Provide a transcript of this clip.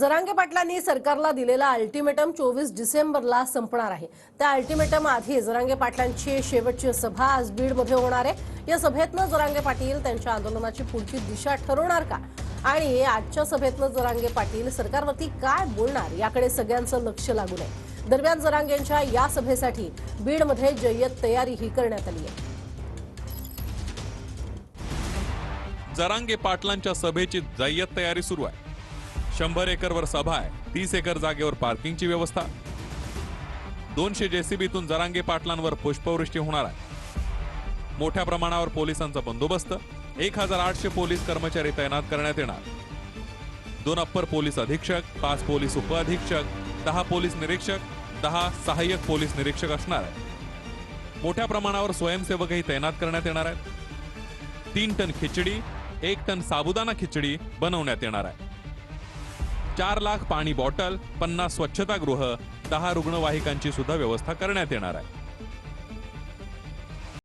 जरांगे पाटलांनी सरकारला दिलेला अल्टिमेटम 24 डिसेंबरला संपणार आहे। त्या अल्टिमेटम आधी जरांगे पाटलांची शेवटची सभा आज बीडमध्ये होणार आहे। या सभेतनं जरांगे पाटील त्यांच्या आंदोलनाची पुढची दिशा ठरवणार का आणि आजच्या सभेतनं जरांगे पाटील सरकारवरती काय बोलणार याकडे सगळ्यांचं लक्ष लागून आहे। दरम्यान जरांगेंच्या या सभेसाठी बीडमध्ये जय्यत तयारीही करण्यात आली आहे। जरांगे पाटलांच्या सभेची जय्यत तयारी सुरू आहे। 100 एकरवर सभा आहे, 30 एकर जागेवर पार्किंगची व्यवस्था, 200 जेसीबीतून जरांगे पाटलांवर पुष्पवृष्टी होणार आहे। मोठ्या प्रमाणावर पोलिसांचा बंदोबस्त, 1800 पोलीस कर्मचारी तैनात करण्यात येणार। 2 अप्पर पोलीस अधीक्षक, 5 पोलीस उप अधीक्षक, 10 पोलीस निरीक्षक, 10 सहाय्यक पोलीस निरीक्षक असणार आहेत। मोठ्या प्रमाणावर स्वयंसेवकही तैनात करण्यात येणार आहेत। 3 टन खिचडी, 1 टन साबुदाणा खिचडी बनवण्यात येणार आहे। 4 लाख पाणी बॉटल, 50 स्वच्छतागृह, 10 रुग्णवाहिकांची सुद्धा व्यवस्था करण्यात येणार आहे।